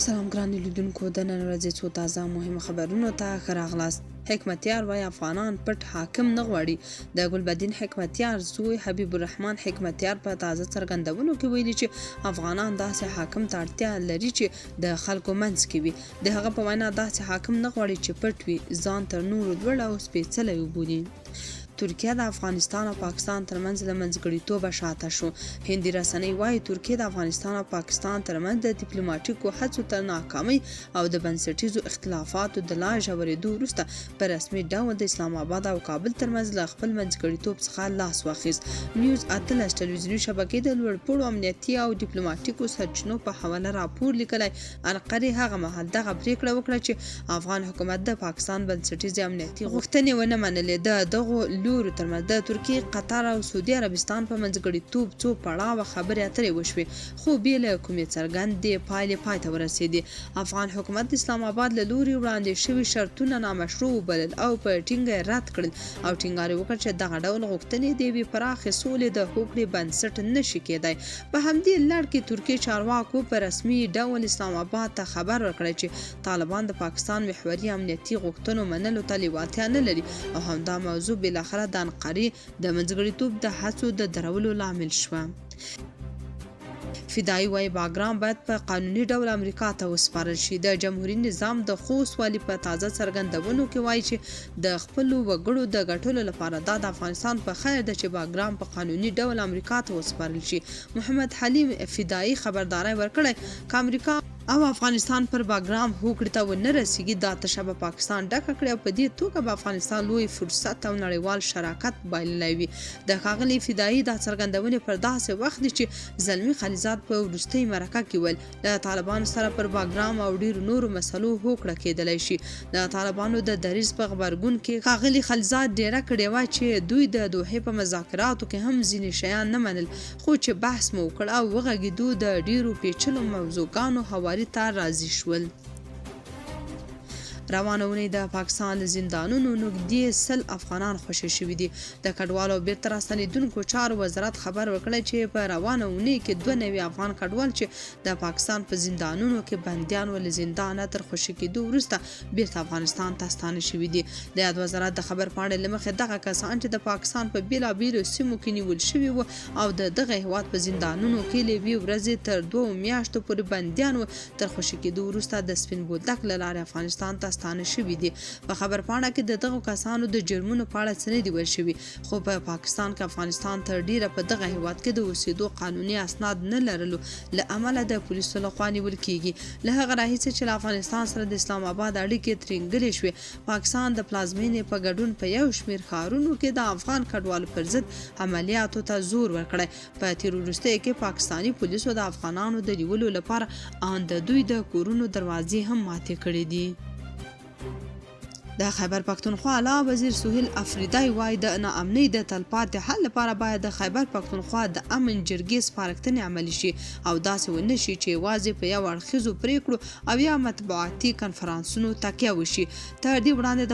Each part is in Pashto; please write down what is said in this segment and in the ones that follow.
سلام ګران لیدونکو، د نن ورځې څو تازه مهمه خبرونو ته ښه راغلاست. حکمتیار وایي افغانان پټ حاکم نه غواړي. د ګلبدین حکمتیار زوی حبیب الرحمن حکمتیار په تازه څرګندونو کې ویلي چې افغانان داسې حاکم ته اړتیا لري چې د خلکو منځ کې وي. د هغه په وینا داسې حاکم نه غواړي چې پټ وي، ځان تر نورو لوړ او سپېڅلی وبولي. ترکیه د افغانستان او پاکستان ترمنځ له منځګړیتوبه شاته شو. هندي رسنۍ وایي ترکیه د افغانستان او پاکستان ترمنځ د ډیپلوماټیکو هڅو تر ناکامۍ او د بنسټیزو اختلافاتو د لا ژورېدو وروسته په رسمي ډول د اسلام آباد او کابل ترمنځ له خپل منځګړیتوب څخه لاس واخیست. نیوز 18 ټلویزیوني شبکې د لوړپوړو امنیتي او ډیپلوماټیکو سرچینو په حواله راپور لیکلی. انقرې هغه مهال دغه پریکړه وکړه چې افغان حکومت د پاکستان بنسټیزې امنیتي غوښتنې ونه منلې. د دغو لورو ترمنځ د ترکیې، قطر او سعودي عربستان په منځګړیتوب څو پړاوه خبرې اترې وشوې، خو بې له کومې څرګندې پایلې پای ته ورسېدې. افغان حکومت د اسلام آباد له لوري وړاندې شوي شرطونه نامشروع وبلل او په ټینګه رد کړل او ټینګار یې وکړ چې دغه ډول غوښتنې د یوې پراخې سولې د هوکړې بنسټ نشي کېدای. په همدې لړ کې ترکیې چارواکو په رسمي ډول اسلام آباد ته خبر ورکړی چې طالبان د پاکستان محوري امنیتي غوښتنو منلو ته لیوالتیا نه لري او همدا موضوع بالاخره د انقرې د منځګړیتوب د هڅو د درولو لامل شوه. فدایي وایي باګرام باید په قانوني ډول امریکا ته وسپارل شي. د جمهوریت نظام د خوست والي په تازه څرګندونو کې وایي چې د خپلو وګړو د ګټلو لپاره دا د افغانستان په خیر ده چې باګرام په قانوني ډول امریکا ته وسپارل شي. محمد حلیم فدایي خبرداری ورکړی که امریکا او افغانستان پر باګرام هوکړې ته ونه رسیږي دا تشه به پاکستان ډکه کړي او په دې توګه به افغانستان لوی فرصت او نړیوال شراکت بایللی وي. د ښاغلي فدایي دا څرګندونې پر داسې وخت دي چې زلمي خلیزات په وروستۍ مرکه کې ویل له طالبانو سره پر باګرام او ډیرو نورو مسلو هوکړه کېدلی شي. د طالبانو د دریځ په غبرګون کې ښاغلي خلیزات ډیره کړې وه چې دوی د دوحې په مذاکراتو کې هم ځینې شیان نه منل، خو چې بحث مو وکړ او وغږېدو د ډیرو پیچلو موضوعګانو هواري ته راضي شول. روانه اونۍ د پاکستان له زندانونو نږدې 100 افغانان خوشي شوي دي. د کډوالو او بیرته راستنېدونکو چارو وزارت خبر ورکړی چې په روانه اونۍ کې 2 نوي افغان کډوال چې د پاکستان په زندانونو کې بندیان ول زندانه تر خوشي کېدو وروسته بیرته افغانستان ته ستانه شوي دي. د یاد وزارت د خبر پاڼې له مخې دغه کسان چې د پاکستان په بیلابیلو سیمو کې نیول شوي وو او د دغه هیواد په زندانونو کې له یوې ورځې تر 2 میاشتو پورې بندیان وو تر خوشي کېدو وروسته د سپین بولدک له لارې افغانستان ته ستانه شوي دي. په خبر پاڼه کې د دغو کسانو د جرمونو په اړه څه نه دي ویل شوي، خو په پاکستان کې افغانستان تر ډیره په دغه هیواد کې د اوسېدو قانوني اسناد نه لرلو له امله د پولیسو لخوا نیول کیږي. له هغه راهیسې چې له افغانستان سره د اسلام آباد اړیکې ترینګلې شوې، پاکستان د پلازمینې په ګډون په یو شمېر ښارونو کې د افغان کډوالو پر ضد عملیاتو ته زور ورکړی. په تیر وروستیو کې پاکستاني پولیسو د افغانانو د نیولو لپاره ان د دوی د کورونو دروازې هم ماتې کړې دي. د خیبر پښتونخوا اعلی وزیر سهیل افریدی وایي د ناامنۍ د تلپاتې حل لپاره باید د خیبر پښتونخوا د امن جرګې سپارښتنې عملي شي او داسې ونه شي چې یوازې په یو اړخیزو پریکړو او یا مطبوعاتي کنفرانسونو تکیه وشي. تر دې وړاندې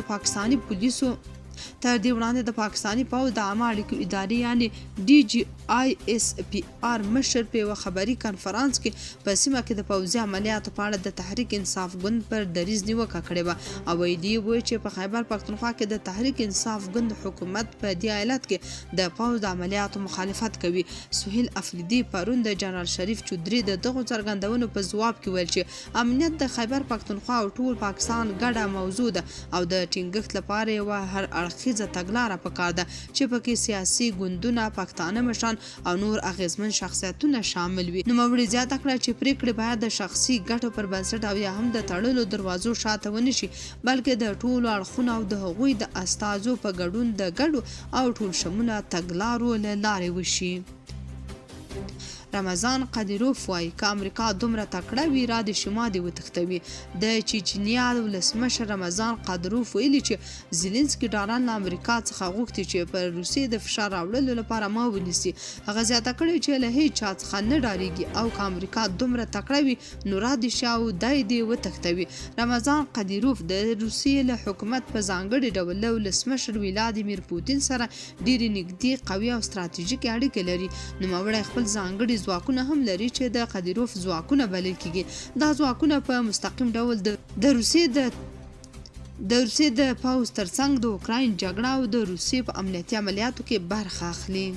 د پاکستاني پوځ د عامه اړیکو ادارې یعنی DGISPR مشر په یوه خبري کنفرانس کې په سیمه کې د پوځي عملیاتو په اړه د تحریک انصاف ګوند پر دریځ نیوکه کړې وه او ویلي وو چې په خیبر پښتونخوا کې د تحریک انصاف ګوند حکومت په دې ایالت کې د پوځ د عملیاتو مخالفت کوي. سهیل افریدي پرون د جنرال شریف چودري د دغو څرګندونو په ځواب کې ویل چې امنیت د خیبر پښتونخوا او ټول پاکستان ګډه موضوع ده او د ټینګښت لپاره یوه هر اړخیزه تګلاره پکار ده چې پکې سیاسي ګوندونه، پښتانه مشران او نور اغیزمن شخصیتونه شامل وي. نوموړي زیاته کړه چې پریکړې باید د شخصي ګټو پر بنسټ او یا هم د تړلو دروازو شاته ونه شي، بلکې د ټولو اړخونو او د هغوی د استازو په ګډون د ګډو او ټول شموله تګلارو له لارې وشي. رمضان قدیروف وایي که امریکا دومره تکړه وي را د شما دې وتښتوي. د چیچنیا ولسمشر رمضان قدیروف ویلي چې زیلنسکي ډارن له امریکا څخه غوښتي چې پر روسیې د فشار راوړلو لپاره ما ونیسي. هغه زیاته کړې چې له هیڅ چا څخه نه ډارېږي او که امریکا دومره تکړه وي نو را د شا او دی دې وتښتوي. رمضان قدیروف د روسیې له حکومت په ځانګړي ډول له ولسمشر ولادیمیر پوتین سره ډېرې نږدې، قوي او ستراتیژیکې اړیکې لري. نوموړی خپل ځانګړي ځواکونه هم لري چې د قدیروف ځواکونه بلل کیږي. دا ځواکونه په مستقیم ډول د روسیې د پوځ ترڅنګ د اوکراین جګړه او د روسیې په امنیتي عملیاتو کې برخه اخلي.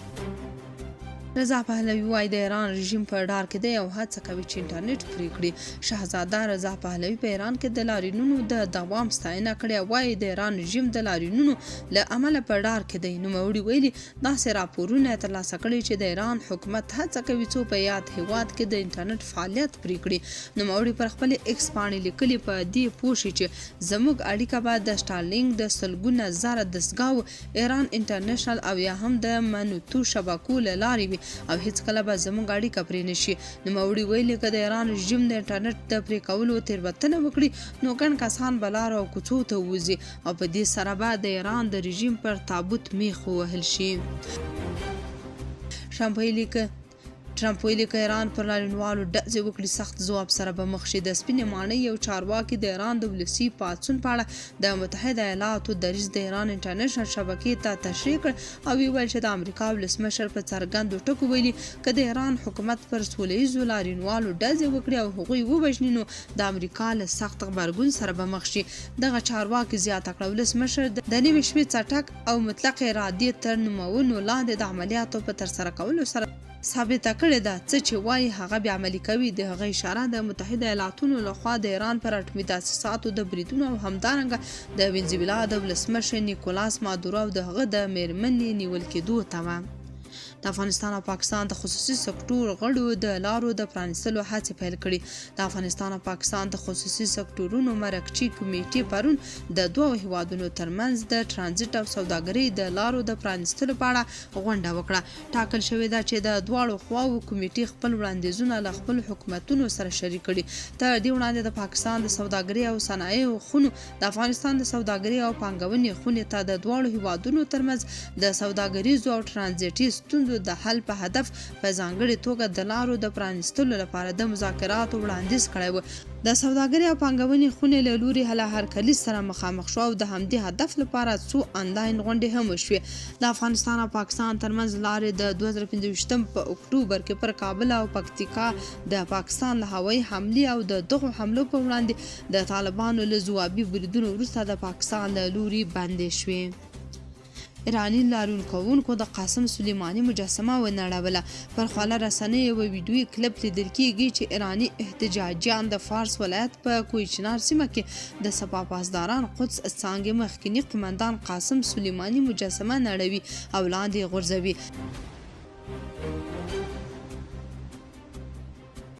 رضا پهلوي وایي د ایران رژیم په ډار کې دی او هڅه کوي چې انټرنیټ پرې کړي. شهزاده رضا پهلوي په ایران کې د لاریونونو د دوام ستاینه کړې. وایي د ایران رژیم د لاریونونو له امله په ډار کې دی. نوموړي ویلي داسې راپورونه ترلاسه کړي چې د ایران حکومت هڅه کوي څو په یاد هیواد کې د انټرنیټ فعالیت پرې کړي. نوموړي پر خپل ایکس پاڼې لیکلي په دې پوه شي چې زموږ اړیکه به د سټارلینک د سلګونه زره دستګاو ایران انټرنیشنل او یا هم د منوتو شبکو له لارې وي او هیڅ کله به زموږ اړیکه پرې نشي. نوموړي ویلي که د ایران رژیم د انټرنیټ د پرې کولو تېروتنه وکړي نو ګڼ کسان به لارو او کوڅو ته ووځي او په دې سره به د ایران د رژیم پر تابوت میخ ووهل شي. ټرمپ ویلي که ایران پر لاریونوالو ډزې وکړي سخت ځواب سره به مخ شي. د سپینې ماڼۍ یو چارواکي د ایران د ولسي پاڅون په اړه د متحده ایالاتو دریځ د ایران انټرنیشنل شبکې ته تشریح کړ او ویل چې د امریکا ولسمشر په څرګندو ټکو ویلي که د ایران حکومت پر سوله ییزو لاریونوالو ډزې وکړي او هغوی ووژني نو د امریکا له سخت غبرګون سره به مخ شي. دغه چارواکي زیاته کړه ولسمشر د نوې شپې څټک او مطلق ارادې تر نومونو لاندې د عملیاتو په ترسره کولو سره ثابته کړې ده. څه چې وایي هغه بیا عملي کوي. د هغه اشاره د متحده ایالاتونو لخوا د ایران پر اټومي تاسیساتو د بریدونو او همدارنګه د وینزویلا د ولسمشر نیکولاس مادورو او د هغه د میرمنې نیول کېدو ته وه. د افغانستان او پاکستان د خصوصي سکتور غړو د لارو د پرانیستلو هڅې پیل کړي. د افغانستان او پاکستان د خصوصي سکتورونو مرکچی کمیټې پرون د دوه هیوادونو ترمنځ د ترانزیت او سوداګرۍ د لارو د پرانیستلو په اړه غونډه وکړه. ټاکل شوې ده چې د دواړو خواوو کمیټې خپل وړاندیزونه له خپل حکومتونو سره شریک کړي. تر دې وړاندې د پاکستان د سوداګرۍ او صنایعو خونو د افغانستان د سوداګرۍ او پانګونې خونې ته د دواړو هیوادونو ترمنځ د سوداګریزو او ترانزیتي ستونزو د حل په هدف په ځانګړې توګه د لارو د پرانیستلو لپاره د مذاکراتو وړاندیز کړی و. د سوداګرۍ او پانګونې خونې له لوري هرکلي سره مخامخ شو او د همدې هدف لپاره څو آنلاین غونډې هم وشوې. د افغانستان او پاکستان ترمنځ لارې د 2015 په اکتوبر کې پر کابل او پکتیکا د پاکستان له هوایي حملې او د دغو حملو په وړاندې د طالبانو له ځوابي بریدونو وروسته د پاکستان له لوري بندې شوې. ایراني لاریونکوونکو د قاسم سلیماني مجسمه ونړوله. پر خواله رسنیو یو ویډیویي کلپ لیدل کیږي چې ایراني احتجاجیان د فارس ولایت په کوهچنار سیمه کې د سپا پاسداران قدس څانګې مخکني قومندان قاسم سلیماني مجسمه نړوي او لاندې غورځوي.